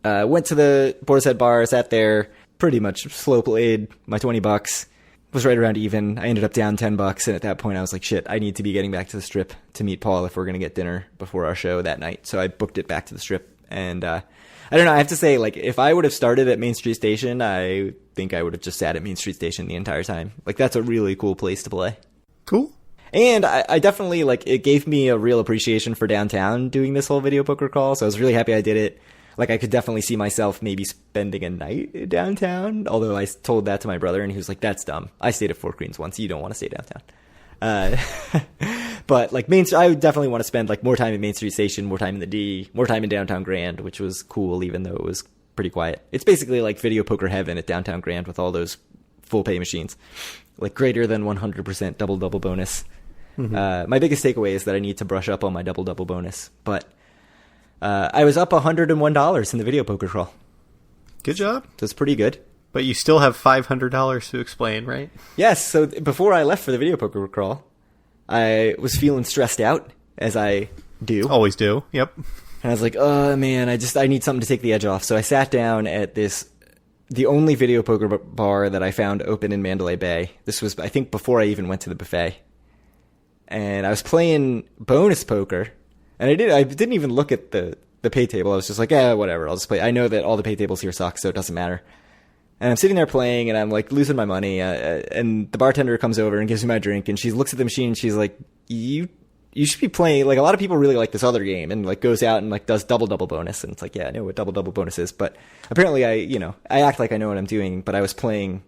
S1: had. Went to the Boar's Head Bar, sat there, pretty much slow played my $20. Was right around even. I ended up down $10, and at that point I was like, shit, I need to be getting back to the Strip to meet Paul if we're going to get dinner before our show that night. So I booked it back to the Strip, and I don't know, I have to say, like, if I would have started at Main Street Station, I think I would have just sat at Main Street Station the entire time. Like, that's a really cool place to play.
S2: Cool.
S1: And I definitely, like, it gave me a real appreciation for downtown doing this whole video poker call, so I was really happy I did it. Like, I could definitely see myself maybe spending a night downtown, although I told that to my brother, and he was like, that's dumb. I stayed at Four Queens once. You don't want to stay downtown. But, like, I would definitely want to spend, like, more time at Main Street Station, more time in the D, more time in Downtown Grand, which was cool, even though it was pretty quiet. It's basically like video poker heaven at Downtown Grand with all those full pay machines. Like, greater than 100% double-double bonus. Mm-hmm. My biggest takeaway is that I need to brush up on my double-double bonus, but I was up $101 in the video poker crawl.
S2: Good job.
S1: So it's pretty good.
S2: But you still have $500 to explain, right?
S1: Yes. So before I left for the video poker crawl, I was feeling stressed out, as I do.
S2: Always do. Yep.
S1: And I was like, oh man, I need something to take the edge off. So I sat down at the only video poker bar that I found open in Mandalay Bay. This was, I think, before I even went to the buffet. And I was playing bonus poker. And I didn't even look at the pay table. I was just like, whatever, I'll just play. I know that all the pay tables here suck, so it doesn't matter. And I'm sitting there playing, and I'm like losing my money. And the bartender comes over and gives me my drink, and she looks at the machine, and she's like, "You should be playing." Like, a lot of people really like this other game, and like goes out and like does double bonus. And it's like, yeah, I know what double bonus is, but apparently I act like I know what I'm doing. But I was playing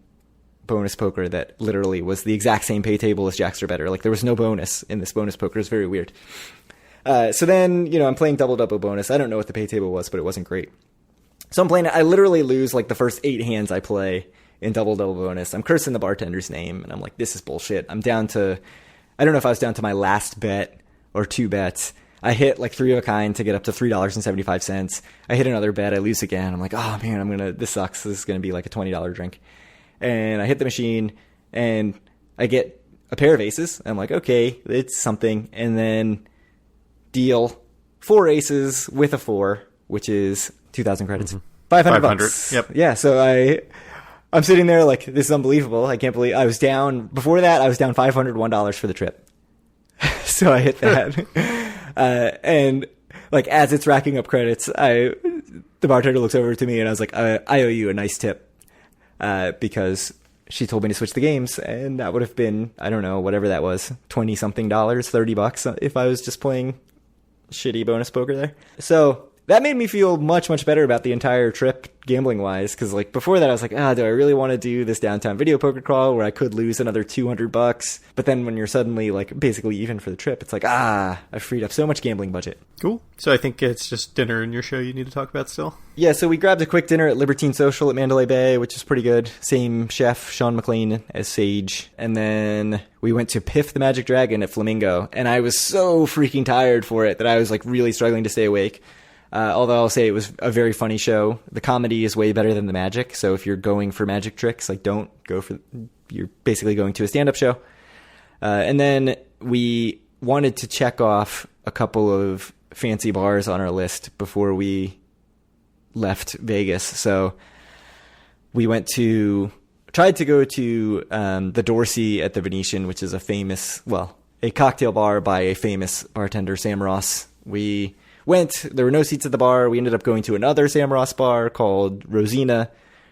S1: bonus poker that literally was the exact same pay table as Jackster Better. Like, there was no bonus in this bonus poker. It's very weird. So then, I'm playing double bonus. I don't know what the pay table was, but it wasn't great. So I'm playing it. I literally lose like the first 8 hands I play in double bonus. I'm cursing the bartender's name, and I'm like, this is bullshit. I'm down to, I don't know if I was down to my last bet or 2 bets. I hit like 3 of a kind to get up to $3.75. I hit another bet. I lose again. I'm like, oh man, this sucks. This is going to be like a $20 drink. And I hit the machine, and I get a pair of aces. I'm like, okay, it's something. And then deal 4 aces with a 4, which is 2,000 credits. Mm-hmm. 500 bucks.
S2: Yep.
S1: Yeah, so I'm sitting there like, this is unbelievable. I can't believe I was down. Before that, I was down $501 for the trip. So I hit that. And like, as it's racking up credits, the bartender looks over to me, and I was like, I owe you a nice tip. Because she told me to switch the games, and that would have been, I don't know, whatever that was, $20-something, $30 if I was just playing shitty bonus poker there. So that made me feel much, much better about the entire trip, gambling-wise, because like before that I was like, do I really want to do this downtown video poker crawl where I could lose another $200? But then when you're suddenly like basically even for the trip, it's like, I freed up so much gambling budget.
S2: Cool. So I think it's just dinner and your show you need to talk about still?
S1: Yeah, so we grabbed a quick dinner at Libertine Social at Mandalay Bay, which is pretty good. Same chef, Sean McLean, as Sage. And then we went to Piff the Magic Dragon at Flamingo, and I was so freaking tired for it that I was like really struggling to stay awake. Although I'll say it was a very funny show. The comedy is way better than the magic. So if you're going for magic tricks, like don't go for, you're basically going to a stand-up show. And then we wanted to check off a couple of fancy bars on our list before we left Vegas. So we tried to go to the Dorsey at the Venetian, which is a cocktail bar by a famous bartender, Sam Ross. We went, there were no seats at the bar. We ended up going to another Sam Ross bar called Rosina.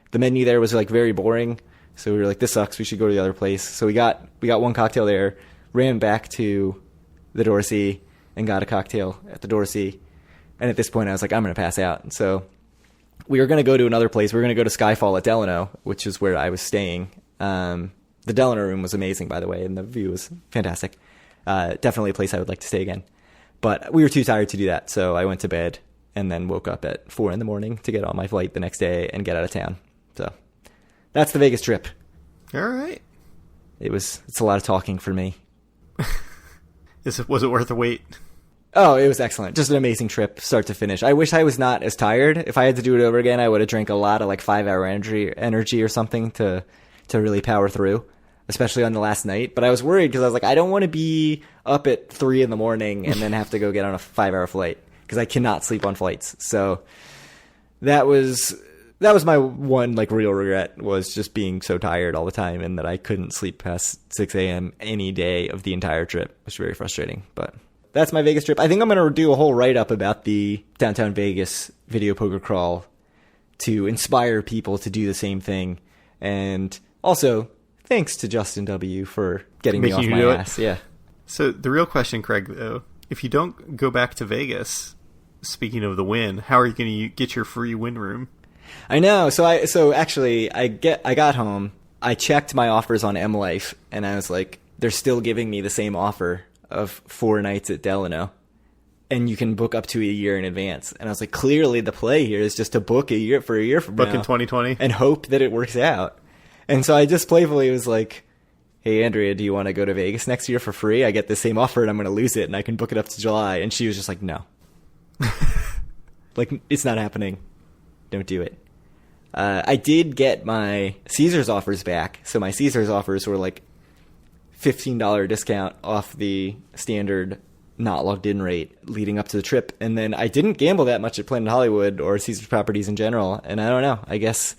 S1: The menu there was like very boring. So we were like, this sucks. We should go to the other place. So we got one cocktail there, ran back to the Dorsey and got a cocktail at the Dorsey. And at this point I was like, I'm going to pass out. And so we were going to go to another place. We were going to go to Skyfall at Delano, which is where I was staying. The Delano room was amazing, by the way, and the view was fantastic. Definitely a place I would like to stay again. But we were too tired to do that, so I went to bed and then woke up at 4 a.m. to get on my flight the next day and get out of town. So that's the Vegas trip.
S2: All right.
S1: It's a lot of talking for me.
S2: Was it worth the wait?
S1: Oh, it was excellent. Just an amazing trip, start to finish. I wish I was not as tired. If I had to do it over again, I would have drank a lot of like 5-hour energy or something to really power through, especially on the last night. But I was worried because I was like, I don't want to be up at 3 a.m. and then have to go get on a 5-hour flight because I cannot sleep on flights. So that was my one like real regret, was just being so tired all the time and that I couldn't sleep past 6 a.m. any day of the entire trip. It was very frustrating, but that's my Vegas trip. I think I'm going to do a whole write-up about the downtown Vegas video poker crawl to inspire people to do the same thing. And also, thanks to Justin W. for getting me off my ass. Yeah.
S2: So the real question, Craig, though, if you don't go back to Vegas, speaking of the win, how are you going to get your free win room?
S1: I know. So actually, I got home. I checked my offers on M Life, and I was like, they're still giving me the same offer of 4 nights at Delano, and you can book up to a year in advance. And I was like, clearly the play here is just to book a year from
S2: book
S1: now
S2: in 2020
S1: and hope that it works out. And so I just playfully was like, hey, Andrea, do you want to go to Vegas next year for free? I get the same offer and I'm going to lose it and I can book it up to July. And she was just like, no. Like, it's not happening. Don't do it. I did get my Caesars offers back. So my Caesars offers were like $15 discount off the standard not logged in rate leading up to the trip. And then I didn't gamble that much at Planet Hollywood or Caesars properties in general. And I don't know. I guess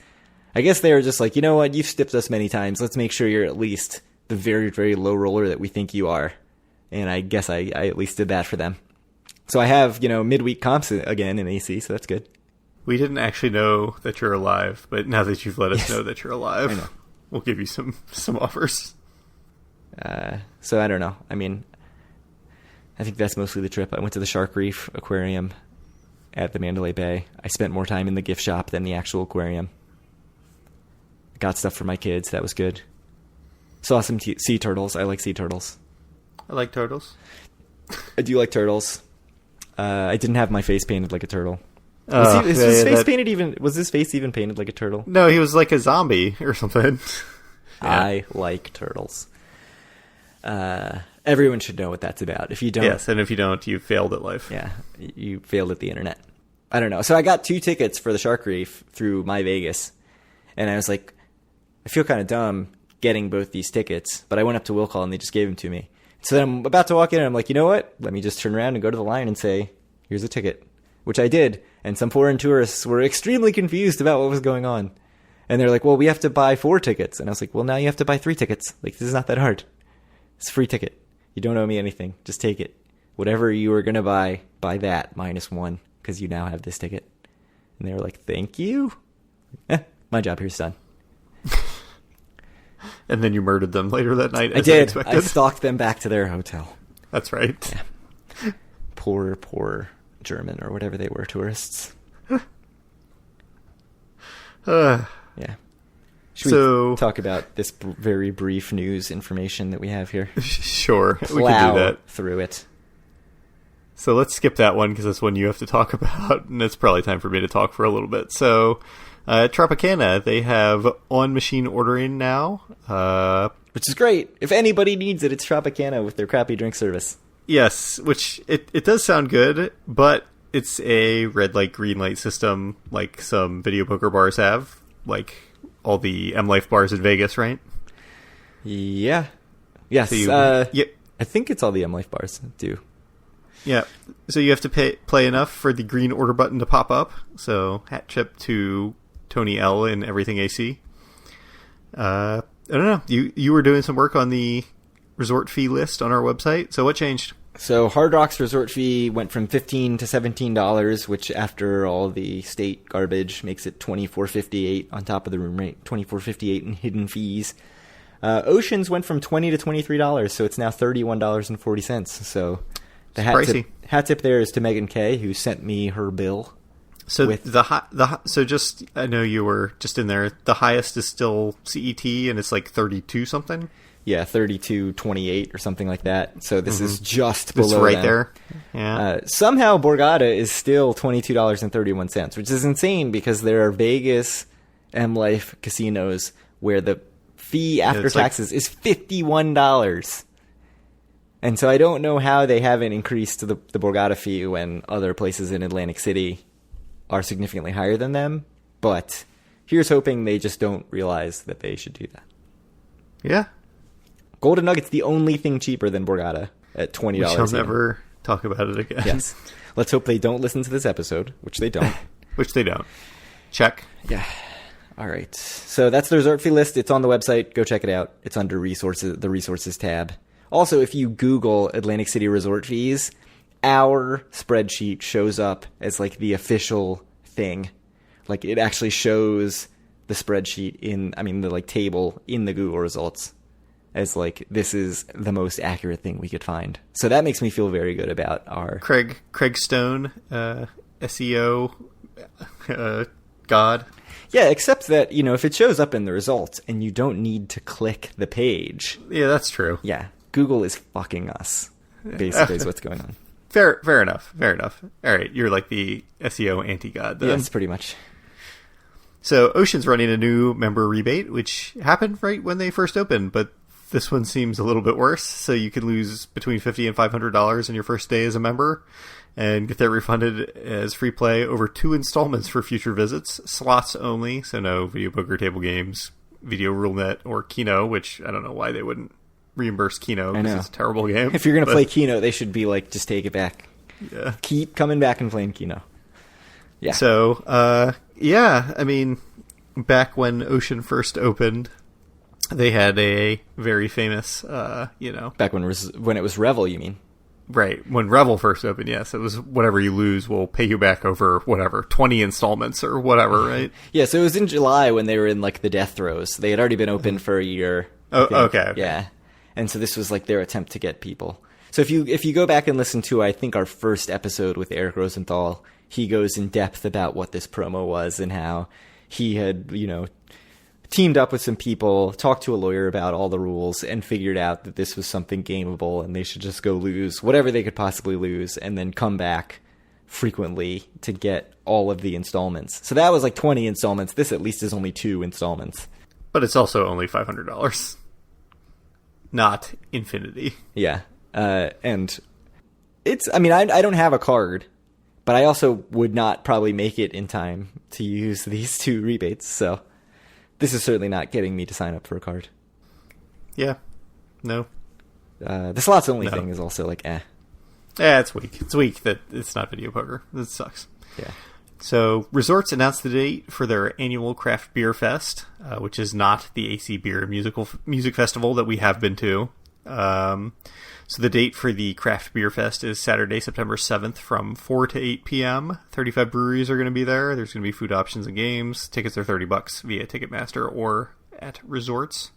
S1: they were just like, you know what? You've stipped us many times. Let's make sure you're at least the very, very low roller that we think you are. And I guess I at least did that for them. So I have, midweek comps again in AC, so that's good.
S2: We didn't actually know that you're alive, but now that you've let us know that you're alive,
S1: I know.
S2: we'll give you some offers.
S1: So I don't know. I mean, I think that's mostly the trip. I went to the Shark Reef Aquarium at the Mandalay Bay. I spent more time in the gift shop than the actual aquarium. Got stuff for my kids. That was good. Saw some sea turtles. I like sea turtles.
S2: I like turtles.
S1: I do like turtles. I didn't have my face painted like a turtle. Was his face even painted like a turtle?
S2: No, he was like a zombie or something. Yeah.
S1: I like turtles. Everyone should know what that's about. If you don't...
S2: Yes, and if you don't, you failed at life.
S1: Yeah, you failed at the internet. I don't know. So I got 2 tickets for the Shark Reef through My Vegas. And I was like, I feel kind of dumb getting both these tickets. But I went up to Will Call and they just gave them to me. So then I'm about to walk in and I'm like, you know what? Let me just turn around and go to the line and say, here's a ticket. Which I did. And some foreign tourists were extremely confused about what was going on. And they're like, well, we have to buy 4 tickets. And I was like, well, now you have to buy 3 tickets. Like, this is not that hard. It's a free ticket. You don't owe me anything. Just take it. Whatever you were going to buy that -1 because you now have this ticket. And they were like, thank you. My job here's done.
S2: And then you murdered them later that night.
S1: I did. I stalked them back to their hotel.
S2: That's right.
S1: Yeah. Poor German or whatever they were, tourists. Yeah. Should we talk about this very brief news information that we have here?
S2: Sure.
S1: Plow
S2: we can do that.
S1: Through it.
S2: So let's skip that one because that's one you have to talk about, and it's probably time for me to talk for a little bit. So, Tropicana, they have on-machine ordering now.
S1: Which is great. If anybody needs it, it's Tropicana with their crappy drink service.
S2: Yes, which it does sound good, but it's a red light, green light system like some video poker bars have, like all the M Life bars in Vegas, right?
S1: Yeah. Yes.
S2: So
S1: I think it's all the M Life bars do.
S2: Yeah. So you have to play enough for the green order button to pop up. So hat tip to Tony L and Everything AC. I don't know. You were doing some work on the resort fee list on our website. So what changed?
S1: So Hard Rock's resort fee went from $15 to $17, which after all the state garbage makes it $24.58 on top of the room rate, $24.58 in hidden fees. Oceans went from $20 to $23, so it's now $31.40. So the hat tip there is to Megan K, who sent me her bill.
S2: So I know you were just in there. The highest is still CET, and it's like 32 something.
S1: Yeah, 32.28 or something like that. So this is just below.
S2: It's right
S1: them.
S2: there. Yeah.
S1: Somehow Borgata is still $22.31, which is insane because there are Vegas M Life casinos where the fee after taxes is $51. And so I don't know how they haven't increased the Borgata fee when other places in Atlantic City are significantly higher than them. But here's hoping they just don't realize that they should do that.
S2: Yeah.
S1: Golden Nugget's the only thing cheaper than Borgata at $20.
S2: We shall never talk about it again.
S1: Yes. Let's hope they don't listen to this episode, which they don't.
S2: Which they don't. Check.
S1: Yeah. All right. So that's the resort fee list. It's on the website. Go check it out. It's under resources, the resources tab. Also, if you Google Atlantic City resort fees, our spreadsheet shows up as like the official thing. Like it actually shows the spreadsheet the like table in the Google results as like this is the most accurate thing we could find. So that makes me feel very good about our
S2: Craig Stone, SEO god.
S1: Yeah, except that, if it shows up in the results and you don't need to click the page.
S2: Yeah, that's true.
S1: Yeah. Google is fucking us. Basically is what's going on.
S2: Fair enough. All right, you're like the SEO anti-god then.
S1: Yes, pretty much.
S2: So Ocean's running a new member rebate, which happened right when they first opened, but this one seems a little bit worse. So you could lose between $50 and $500 in your first day as a member and get that refunded as free play over 2 installments for future visits. Slots only, so no video poker table games, video roulette, or Keno, which I don't know why they wouldn't reimburse Keno because it's a terrible game.
S1: If you're going to play Keno, they should be like, just take it back.
S2: Yeah.
S1: Keep coming back and playing Keno. Yeah.
S2: So, back when Ocean first opened, they had a very famous,
S1: Back when it was Revel, you mean?
S2: Right. When Revel first opened, yes, it was whatever you lose will pay you back over whatever, 20 installments or whatever, right?
S1: Yeah, so it was in July when they were in like the death throes. They had already been open for a year.
S2: Oh, okay.
S1: Yeah. And so this was like their attempt to get people. So if you go back and listen to, I think, our first episode with Eric Rosenthal, he goes in depth about what this promo was and how he had, teamed up with some people, talked to a lawyer about all the rules, and figured out that this was something gameable and they should just go lose whatever they could possibly lose and then come back frequently to get all of the installments. So that was like 20 installments. This at least is only 2 installments.
S2: But it's also only $500. Not infinity.
S1: Yeah. And it's, I don't have a card, but I also would not probably make it in time to use these 2 rebates, so this is certainly not getting me to sign up for a card.
S2: Yeah. No.
S1: The slots only thing is also like, eh.
S2: Yeah, it's weak. It's weak that it's not video poker. It sucks.
S1: Yeah.
S2: So, Resorts announced the date for their annual Craft Beer Fest, which is not the AC Beer music festival that we have been to. So the date for the Craft Beer Fest is Saturday, September 7th from 4 to 8 p.m. 35 breweries are going to be there. There's going to be food options and games. Tickets are $30 via Ticketmaster or at Resorts.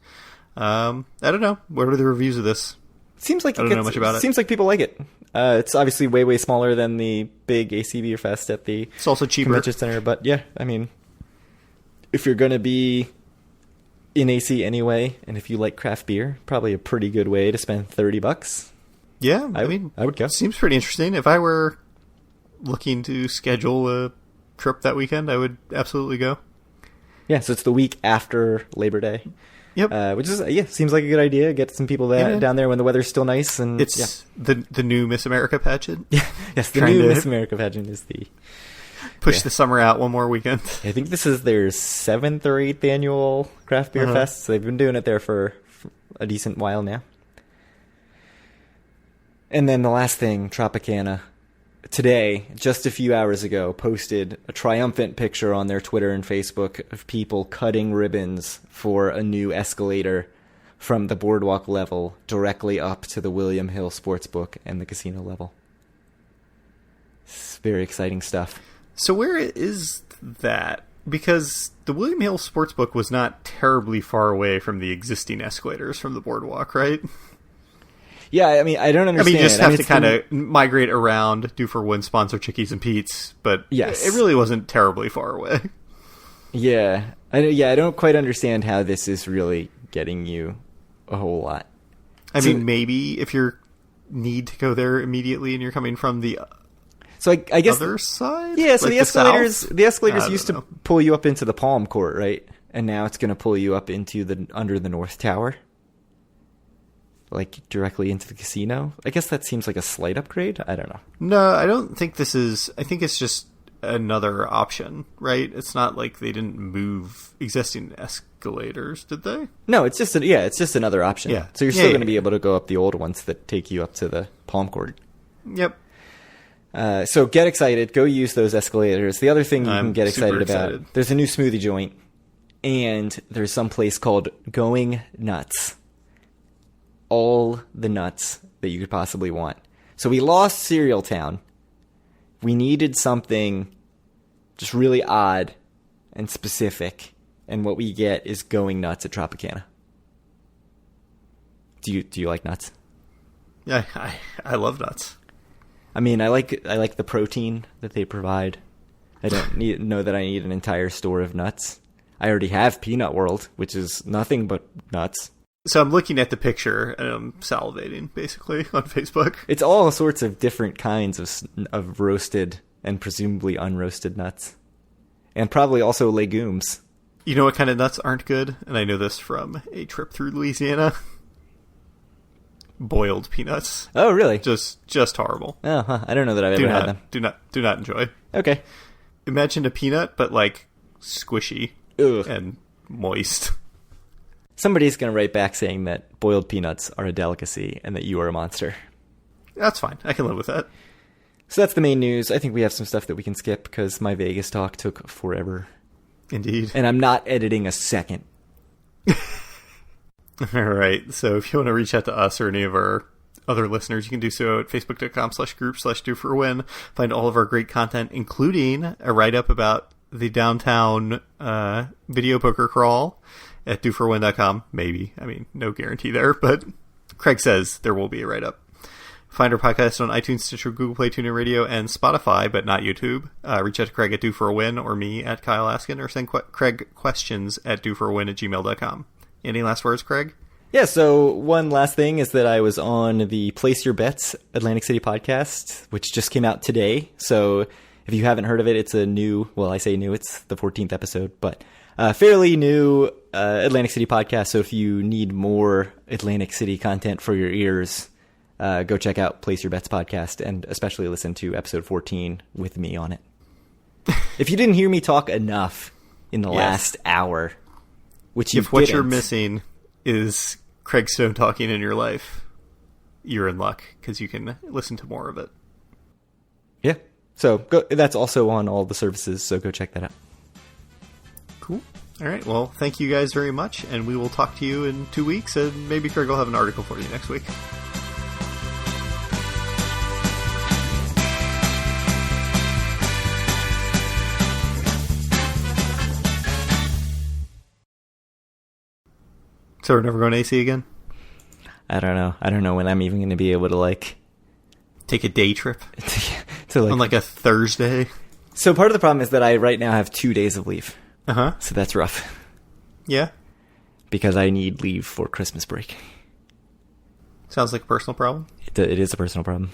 S2: I don't know. What are the reviews of this?
S1: Seems like
S2: I don't know much about it.
S1: Seems like people like it. It's obviously way, way smaller than the big AC Beer Fest at the
S2: It's also cheaper.
S1: Convention Center. But yeah, if you're going to be in AC anyway, and if you like craft beer, probably a pretty good way to spend $30.
S2: Yeah,
S1: I would go.
S2: Seems pretty interesting. If I were looking to schedule a trip that weekend, I would absolutely go.
S1: Yeah, so it's the week after Labor Day.
S2: Yep.
S1: Which is, seems like a good idea. Get some people down there when the weather's still nice. And
S2: it's the new Miss America pageant.
S1: Yeah, yes, the new Miss America pageant is the...
S2: Push the summer out one more weekend.
S1: I think this is their 7th or 8th annual craft beer fest. So they've been doing it there for a decent while now. And then the last thing, Tropicana, today, just a few hours ago, posted a triumphant picture on their Twitter and Facebook of people cutting ribbons for a new escalator from the boardwalk level directly up to the William Hill Sportsbook and the casino level. It's very exciting stuff.
S2: So where is that? Because the William Hill Sportsbook was not terribly far away from the existing escalators from the boardwalk, right?
S1: Yeah, I don't understand.
S2: You just have to kind of migrate around, do for one sponsor Chickies and Pete's, but
S1: yes.
S2: It really wasn't terribly far away.
S1: Yeah. I don't quite understand how this is really getting you a whole lot.
S2: Maybe if you need to go there immediately and you're coming from the
S1: I guess
S2: other side?
S1: Yeah, so
S2: like
S1: the escalators used to pull you up into the Palm Court, right? And now it's going to pull you up into under the North Tower. Like directly into the casino. I guess that seems like a slight upgrade. I don't know.
S2: No, I don't think this is. I think it's just another option, right? It's not like they didn't move existing escalators, did they?
S1: No, it's just another option.
S2: Yeah.
S1: So you're still going to be able to go up the old ones that take you up to the Palm Court.
S2: Yep.
S1: So get excited. Go use those escalators. The other thing you can get excited about, there's a new smoothie joint, and there's some place called Going Nuts. All the nuts that you could possibly want. So we lost Cereal Town. We needed something just really odd and specific, and what we get is Going Nuts at Tropicana. Do you like nuts?
S2: Yeah, I love nuts.
S1: I like the protein that they provide. I don't know that I need an entire store of nuts. I already have Peanut World, which is nothing but nuts.
S2: So I'm looking at the picture and I'm salivating, basically, on Facebook.
S1: It's all sorts of different kinds of roasted and presumably unroasted nuts. And probably also legumes.
S2: You know what kind of nuts aren't good? And I know this from a trip through Louisiana. Boiled peanuts.
S1: Oh, really?
S2: Just horrible.
S1: Oh, huh. I don't know that I've ever had them.
S2: Do not enjoy.
S1: Okay.
S2: Imagine a peanut, but like squishy.
S1: Ugh.
S2: And moist.
S1: Somebody's going to write back saying that boiled peanuts are a delicacy and that you are a monster.
S2: That's fine. I can live with that.
S1: So that's the main news. I think we have some stuff that we can skip because my Vegas talk took forever.
S2: Indeed.
S1: And I'm not editing a second.
S2: All right. So if you want to reach out to us or any of our other listeners, you can do so at facebook.com/group/do-for-a-win. Find all of our great content, including a write-up about the downtown video poker crawl at doforwin.com. Maybe. I mean, no guarantee there, but Craig says there will be a write-up. Find our podcast on iTunes, Stitcher, Google Play, TuneIn Radio, and Spotify, but not YouTube. Reach out to Craig at DoForAWin or me at Kyle Askin, or send Craig questions at doforawin@gmail.com. Any last words, Craig?
S1: Yeah, so one last thing is that I was on the Place Your Bets Atlantic City podcast, which just came out today. So if you haven't heard of it, it's a new, well, I say new, it's the 14th episode, but fairly new Atlantic City podcast. So if you need more Atlantic City content for your ears, go check out Place Your Bets podcast, and especially listen to episode 14 with me on it. If you didn't hear me talk enough in the last hour, which you
S2: if what you're missing is Craig Stone talking in your life, you're in luck, because you can listen to more of it.
S1: Yeah. So that's also on all the services, so go check that out.
S2: Cool. All right. Well, thank you guys very much, and we will talk to you in 2 weeks, and maybe Craig will have an article for you next week. So we're never going to AC again?
S1: I don't know. I don't know when I'm even going to be able to, like...
S2: take a day trip?
S1: to like,
S2: on, like, a Thursday?
S1: So part of the problem is that I right now have 2 days of leave.
S2: Uh-huh.
S1: So that's rough.
S2: Yeah?
S1: Because I need leave for Christmas break.
S2: Sounds like a personal problem?
S1: It is a personal problem.